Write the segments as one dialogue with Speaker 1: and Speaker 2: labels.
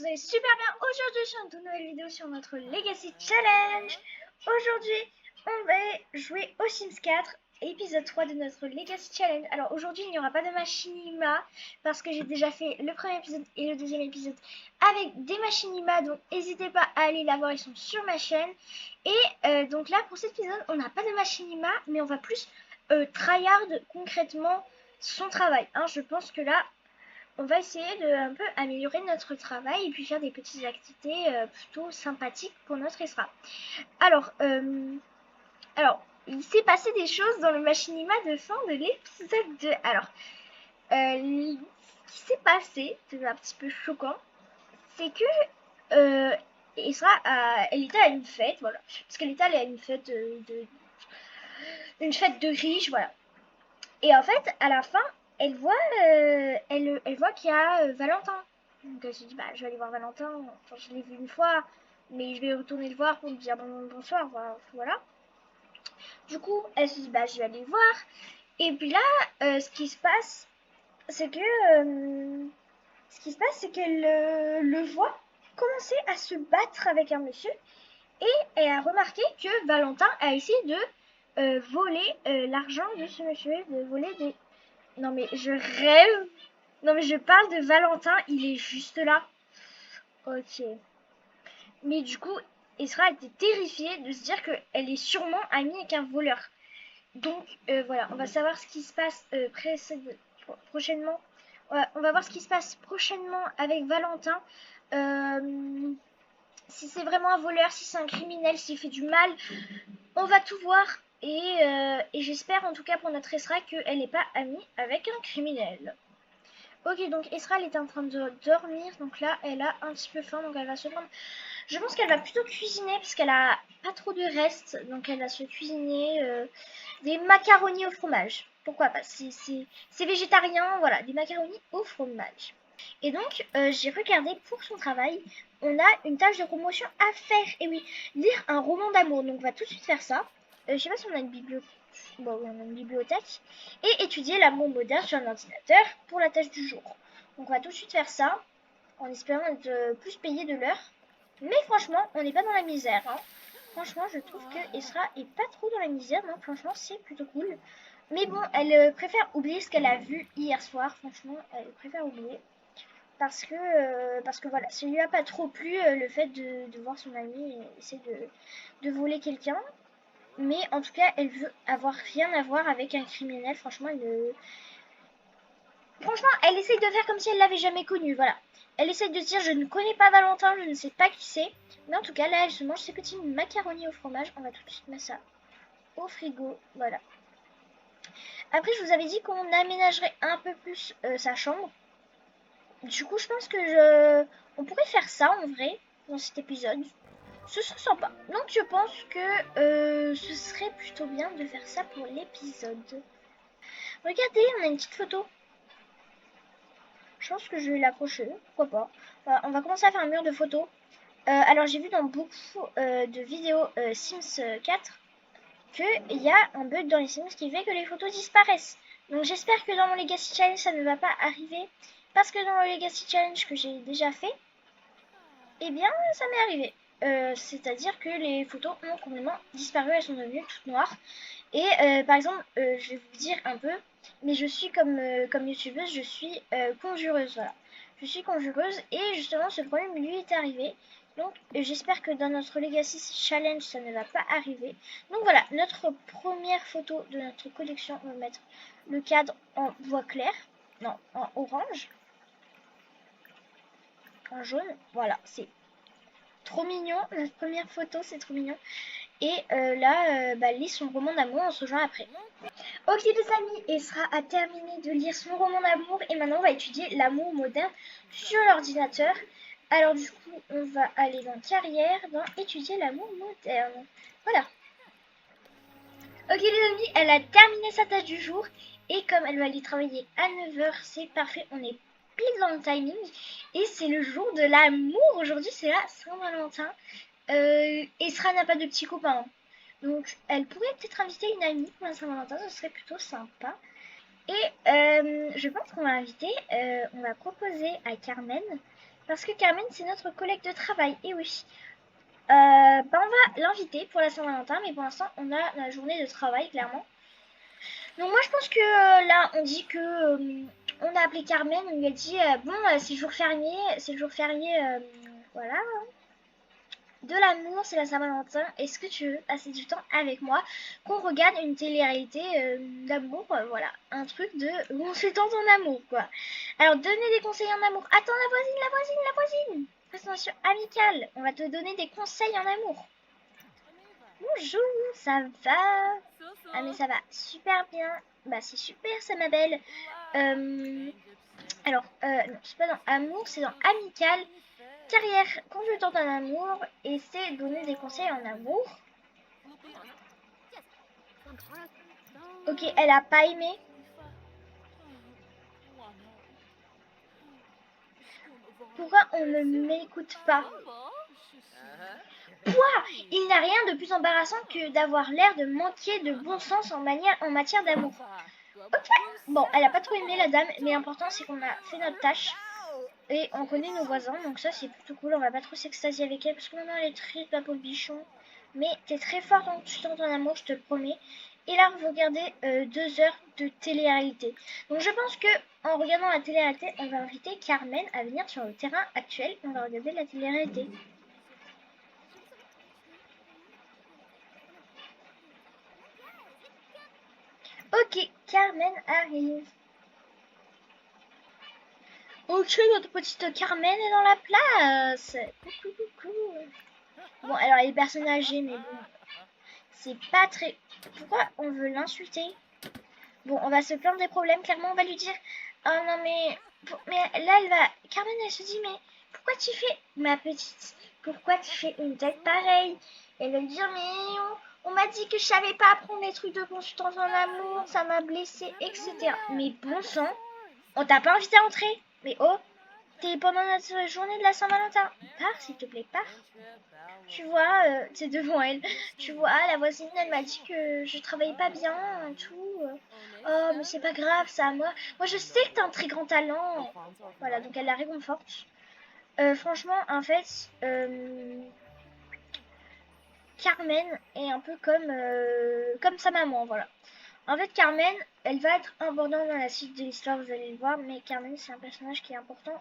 Speaker 1: que vous allez super bien. Aujourd'hui, je suis une toute nouvelle vidéo sur notre Legacy Challenge. Aujourd'hui, on va jouer aux Sims 4, épisode 3 de notre Legacy Challenge. Alors aujourd'hui, il n'y aura pas de machinima parce que j'ai déjà fait le premier épisode et le deuxième épisode avec des machinima. Donc n'hésitez pas à aller la voir, ils sont sur ma chaîne. Et donc là, pour cet épisode, on n'a pas de machinima, mais on va plus tryhard concrètement son travail. Je pense que là, on va essayer de un peu améliorer notre travail et puis faire des petites activités plutôt sympathiques pour notre Esra. Alors, il s'est passé des choses dans le machinima de fin de l'épisode 2. Alors, ce qui s'est passé, c'est un petit peu choquant, c'est que Esra, elle était à une fête, voilà, parce qu'elle était allée à une fête une fête de riches, voilà. Et en fait, à la fin, elle voit qu'il y a Valentin. Donc elle se dit, bah, je vais aller voir Valentin. Enfin, je l'ai vu une fois, mais je vais retourner le voir pour lui dire bonsoir. Voilà. Du coup, elle se dit, bah, je vais aller le voir. Et puis là, ce qui se passe, c'est qu'elle le voit commencer à se battre avec un monsieur. Et elle a remarqué que Valentin a essayé de voler l'argent de ce monsieur, de voler des... Non mais je rêve. Non mais je parle de Valentin, il est juste là. Ok. Mais du coup, Esra était terrifiée de se dire qu'elle est sûrement amie avec un voleur. Donc voilà, on va savoir ce qui se passe prochainement. On va voir ce qui se passe prochainement avec Valentin. Si c'est vraiment un voleur, si c'est un criminel, s'il fait du mal, on va tout voir. Et j'espère en tout cas pour notre Esra qu'elle n'est pas amie avec un criminel. Ok, donc Esra elle est en train de dormir, donc là elle a un petit peu faim, donc elle va se prendre... Je pense qu'elle va plutôt cuisiner parce qu'elle a pas trop de restes, donc elle va se cuisiner des macaronis au fromage. Pourquoi pas, c'est végétarien, voilà, des macaronis au fromage. Et donc j'ai regardé pour son travail, on a une tâche de promotion à faire, et oui, lire un roman d'amour, donc on va tout de suite faire ça. Je sais pas si on a une bibliothèque. Bon, oui, on a une bibliothèque. Et étudier l'amour moderne sur un ordinateur pour la tâche du jour. Donc on va tout de suite faire ça, en espérant être plus payé de l'heure. Mais franchement, on n'est pas dans la misère. Franchement, je trouve que Esra est pas trop dans la misère. Donc franchement, c'est plutôt cool. Mais bon, elle préfère oublier ce qu'elle a vu hier soir. Franchement, elle préfère oublier. Parce que voilà, ça lui a pas trop plu le fait de voir son ami essayer de voler quelqu'un. Mais en tout cas, elle veut avoir rien à voir avec un criminel. Franchement, elle essaye de faire comme si elle l'avait jamais connu. Voilà. Elle essaye de dire, je ne connais pas Valentin, je ne sais pas qui c'est. Mais en tout cas, là, elle se mange ses petits macaronis au fromage. On va tout de suite mettre ça au frigo. Voilà. Après, je vous avais dit qu'on aménagerait un peu plus sa chambre. Du coup, je pense que on pourrait faire ça en vrai dans cet épisode. Ce serait sympa. Donc je pense que ce serait plutôt bien de faire ça pour l'épisode. Regardez, on a une petite photo. Je pense que je vais l'approcher, pourquoi pas. On va commencer à faire un mur de photos. Alors j'ai vu dans beaucoup de vidéos Sims 4 qu'il y a un bug dans les Sims qui fait que les photos disparaissent. Donc j'espère que dans mon Legacy Challenge ça ne va pas arriver. Parce que dans le Legacy Challenge que j'ai déjà fait, eh bien ça m'est arrivé. C'est-à-dire que les photos ont complètement disparu, elles sont devenues toutes noires. Et par exemple, je vais vous dire un peu, mais je suis comme youtubeuse, je suis conjureuse, voilà. Je suis conjureuse et justement ce problème lui est arrivé. Donc j'espère que dans notre Legacy Challenge ça ne va pas arriver. Donc voilà, notre première photo de notre collection, on va mettre le cadre en bois clair, non, en orange, en jaune, voilà, c'est trop mignon, notre première photo c'est trop mignon. Et là, lit son roman d'amour, on se rejoint après. Ok les amis, Esra a terminé de lire son roman d'amour et maintenant on va étudier l'amour moderne sur l'ordinateur. Alors du coup, on va aller dans carrière, dans étudier l'amour moderne. Voilà. Ok les amis, elle a terminé sa tâche du jour et comme elle va aller travailler à 9h, c'est parfait, on est pile dans le timing. Et c'est le jour de l'amour, aujourd'hui c'est la Saint-Valentin. Esra n'a pas de petit copain. Donc, elle pourrait peut-être inviter une amie pour la Saint-Valentin, ce serait plutôt sympa. Et je pense qu'on va inviter, on va proposer à Carmen, parce que Carmen c'est notre collègue de travail, et oui. On va l'inviter pour la Saint-Valentin, mais pour l'instant on a la journée de travail clairement. Donc moi je pense que là on dit que on a appelé Carmen, on lui a dit bon c'est le jour férié, voilà, de l'amour, c'est la Saint-Valentin. Est-ce que tu veux passer du temps avec moi, qu'on regarde une télé-réalité d'amour, voilà, un truc de on s'étend en amour quoi. Alors donner des conseils en amour. Attends la voisine. Présentation amicale. On va te donner des conseils en amour. Bonjour, ça va? Ah mais ça va super bien. Bah c'est super ça ma belle. Alors non c'est pas dans amour, c'est dans amical. Carrière consultante en amour et c'est donner des conseils en amour. Ok, elle a pas aimé. Pourquoi on ne m'écoute pas? Quoi? Il n'y a rien de plus embarrassant que d'avoir l'air de manquer de bon sens en matière d'amour. Ok. Bon, elle a pas trop aimé la dame, mais l'important c'est qu'on a fait notre tâche. Et on connaît nos voisins, donc ça c'est plutôt cool. On va pas trop s'extasier avec elle parce que maintenant elle est triste, la pauvre bichon. Mais t'es très forte en tuant ton amour, je te le promets. Et là, vous regardez 2 heures de télé-réalité. Donc je pense que en regardant la télé-réalité, on va inviter Carmen à venir sur le terrain actuel. On va regarder la télé-réalité. Ok, Carmen arrive. Ok, notre petite Carmen est dans la place. Coucou, coucou. Bon, alors elle est personne âgée, mais bon, c'est pas très... Pourquoi on veut l'insulter? Bon, on va se plaindre des problèmes, clairement, on va lui dire... Oh non, mais là, elle va... Carmen, elle se dit, mais pourquoi tu fais... Ma petite, pourquoi tu fais une tête pareille? Elle va lui dire, mais on m'a dit que je savais pas apprendre les trucs de consultante en amour, ça m'a blessée, etc. Mais bon sang, on t'a pas invité à entrer? Mais oh, t'es pendant notre journée de la Saint-Valentin. Pars, s'il te plaît, pars. Tu vois, t'es devant elle. Tu vois, la voisine, elle m'a dit que je travaillais pas bien et tout. Oh, mais c'est pas grave, ça. Moi, je sais que t'as un très grand talent. Voilà, donc elle la réconforte. Franchement, en fait, Carmen est un peu comme sa maman, voilà. En fait, Carmen, elle va être importante dans la suite de l'histoire, vous allez le voir, mais Carmen, c'est un personnage qui est important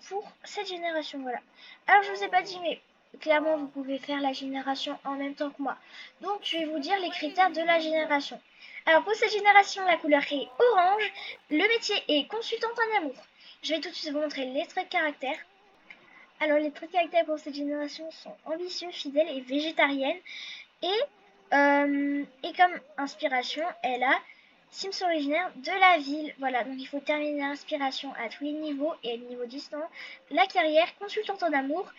Speaker 1: pour cette génération, voilà. Alors, je vous ai pas dit, mais clairement, vous pouvez faire la génération en même temps que moi. Donc, je vais vous dire les critères de la génération. Alors, pour cette génération, la couleur est orange. Le métier est consultante en amour. Je vais tout de suite vous montrer les traits de caractère. Alors, les traits de caractère pour cette génération sont ambitieux, fidèles et végétariennes. Et comme inspiration, elle a Sims originaire de la ville. Voilà, donc il faut terminer l'inspiration à tous les niveaux et le niveau distant. La carrière, consultante en amour.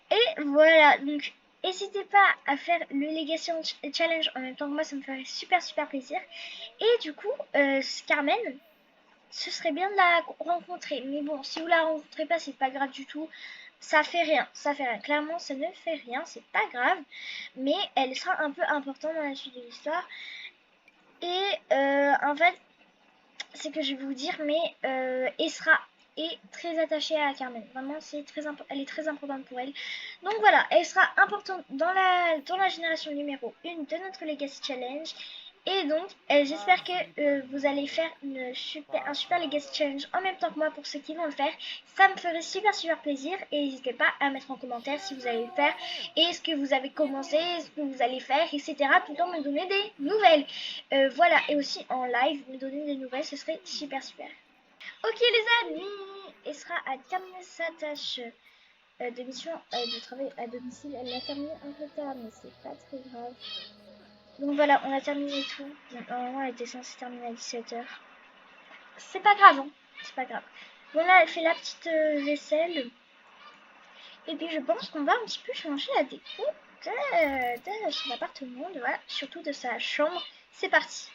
Speaker 1: Et voilà, donc n'hésitez pas à faire le Legacy Challenge en même temps que moi, ça me ferait super super plaisir. Et du coup, Carmen, ce serait bien de la rencontrer. Mais bon, si vous la rencontrez pas, c'est pas grave du tout. Ça fait rien, ça fait rien. Clairement, ça ne fait rien, c'est pas grave. Mais elle sera un peu importante dans la suite de l'histoire. Et en fait, c'est que je vais vous dire, mais Esra est très attachée à Carmen. Vraiment, elle est très importante pour elle. Donc voilà, elle sera importante dans la génération numéro 1 de notre Legacy Challenge. Et donc, j'espère que vous allez faire un super Legacy Challenge en même temps que moi pour ceux qui vont le faire. Ça me ferait super super plaisir. Et n'hésitez pas à mettre en commentaire si vous allez le faire. Et ce que vous avez commencé, ce que vous allez faire, etc. Tout le temps me donner des nouvelles. Voilà, et aussi en live, me donner des nouvelles, ce serait super super. Ok les amis, Esra a terminé sa tâche de mission de travail à domicile. Elle l'a terminé un peu tard, mais c'est pas très grave. Donc voilà, on a terminé tout. Donc, normalement, elle était censée terminer à 17h. C'est pas grave, hein. C'est pas grave. Bon, là, elle fait la petite vaisselle. Et puis, je pense qu'on va un petit peu changer la déco de son appartement. Voilà, surtout de sa chambre. C'est parti.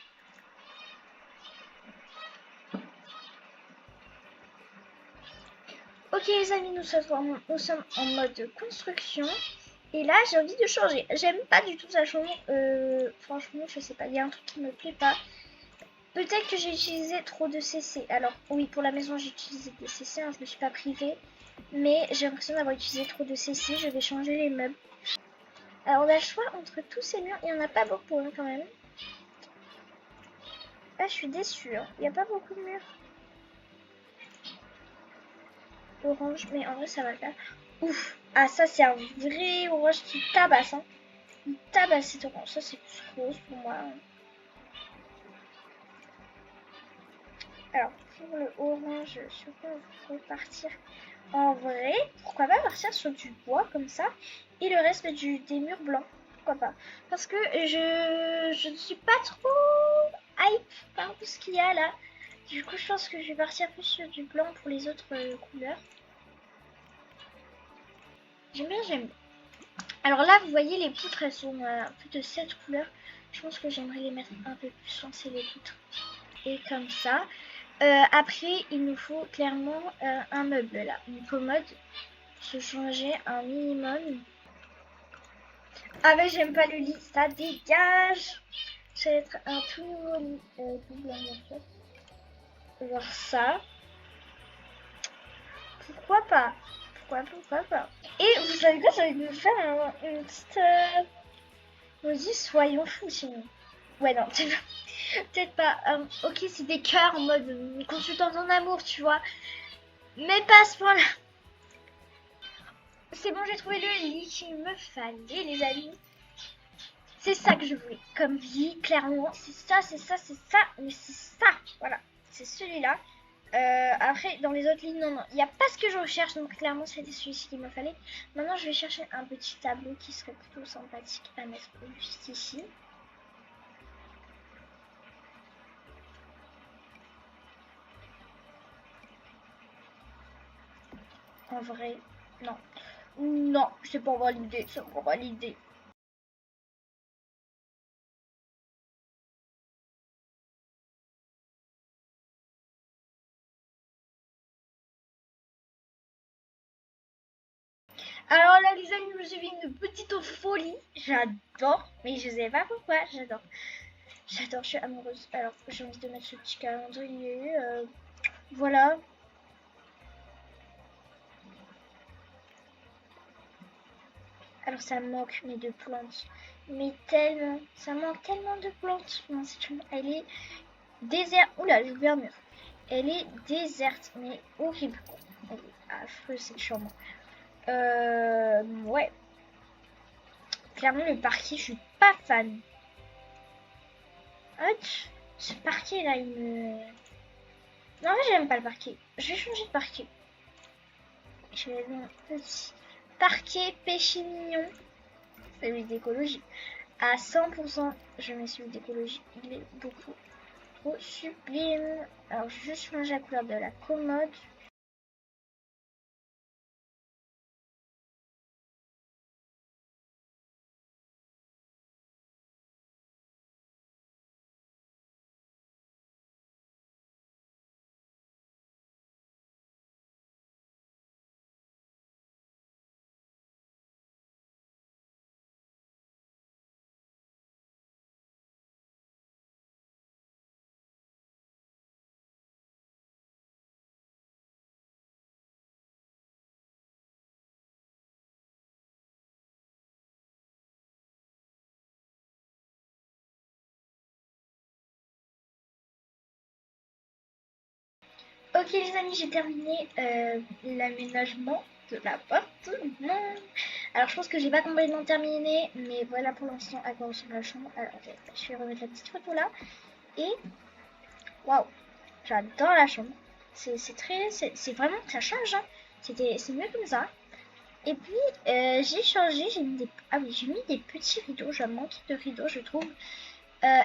Speaker 1: Ok les amis, nous sommes en mode construction. Et là, j'ai envie de changer. J'aime pas du tout sa chambre. Franchement, je sais pas. Il y a un truc qui me plaît pas. Peut-être que j'ai utilisé trop de CC. Alors oui, pour la maison j'ai utilisé des CC, hein, je me suis pas privée. Mais j'ai l'impression d'avoir utilisé trop de CC, je vais changer les meubles. Alors on a le choix entre tous ces murs, il n'y en a pas beaucoup hein, quand même. Ah je suis déçue, hein. Il n'y a pas beaucoup de murs. Orange, mais en vrai ça va le faire. Ouf. Ah ça c'est un vrai orange qui tabasse. Hein. Il tabasse cet orange, ça c'est plus rose pour moi. Hein. Alors pour le orange, sur quoi on va partir? En vrai, pourquoi pas partir sur du bois comme ça et le reste des murs blancs. Pourquoi pas? Parce que je ne suis pas trop hype par tout ce qu'il y a là. Du coup, je pense que je vais partir plus sur du blanc pour les autres couleurs. J'aime bien, j'aime bien. Alors là, vous voyez, les poutres, elles sont un peu de cette couleur. Je pense que j'aimerais les mettre un peu plus foncées, les poutres. Et comme ça. Après, il nous faut clairement un meuble là, une commode. Se changer un minimum. Ah mais j'aime pas le lit, ça dégage. Ça va être un tout nouveau lit, double en fait. Genre ça. Pourquoi pas? Pourquoi pas? Et vous savez quoi, j'ai envie de me faire une petite... On dit soyons fous sinon. Ouais non, peut-être pas. Ok, c'est des cœurs en mode consultante en amour, tu vois. Mais pas à ce point-là. C'est bon, j'ai trouvé le lit qu'il me fallait, les amis. C'est ça que je voulais comme vie, clairement. C'est ça, mais c'est ça. Voilà, c'est celui-là. Après, dans les autres lignes, non, il n'y a pas ce que je recherche. Donc, clairement, c'était celui-ci qu'il me fallait. Maintenant, je vais chercher un petit tableau qui serait plutôt sympathique à mettre juste ici. En vrai, non. Non, c'est pas validé, c'est pas validé. Alors là, les amis, je me suis fait une petite folie. J'adore, mais je sais pas pourquoi, j'adore. J'adore, je suis amoureuse. Alors, j'ai envie de mettre ce petit calendrier. Voilà. Alors, ça manque, mais de plantes. Mais tellement. Ça manque tellement de plantes. Non, cette chambre, elle est déserte. Oula, j'ai ouvert un mur. Elle est déserte, mais horrible. Elle est affreuse, cette chambre. Ouais. Clairement, le parquet, je suis pas fan. Hop, ce parquet là, il me. Non, j'aime pas le parquet. Je vais changer de parquet. Je vais mettre un petit parquet péché mignon. Celui d'écologie. À 100%, je mets celui d'écologie. Il est beaucoup trop sublime. Alors, je vais juste changer la couleur de la commode. Ok les amis, j'ai terminé l'aménagement de la porte. Alors je pense que j'ai pas complètement terminé, mais voilà pour l'instant à quoi ressemble la chambre. Alors je vais remettre la petite photo là. Et waouh, j'adore la chambre. C'est vraiment, ça change. Hein. C'est mieux comme ça. Et puis j'ai changé, j'ai mis des petits rideaux. Je manque de rideaux, je trouve.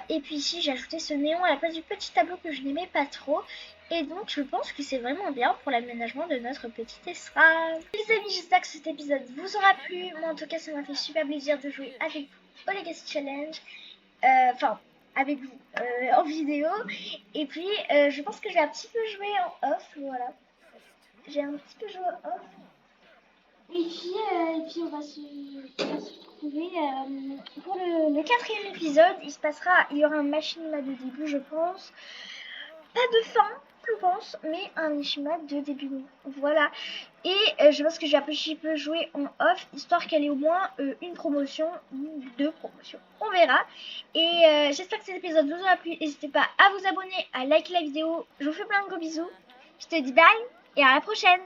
Speaker 1: Et puis ici, j'ai ajouté ce néon à la place du petit tableau que je n'aimais pas trop. Et donc, je pense que c'est vraiment bien pour l'aménagement de notre petite estrade. Les amis, j'espère que cet épisode vous aura plu. Moi, en tout cas, ça m'a fait super plaisir de jouer avec vous au Legacy Challenge. Enfin, avec vous en vidéo. Et puis, je pense que j'ai un petit peu joué en off. Voilà. J'ai un petit peu joué en off. Et puis on va se retrouver pour le quatrième épisode. Il y aura un machinima de début, je pense. Pas de fin, je pense, mais un machinima de début. Voilà. Et je pense que je vais un petit peu jouer en off, histoire qu'elle ait au moins une promotion ou deux promotions. On verra. Et j'espère que cet épisode vous aura plu. N'hésitez pas à vous abonner, à liker la vidéo. Je vous fais plein de gros bisous. Je te dis bye et à la prochaine.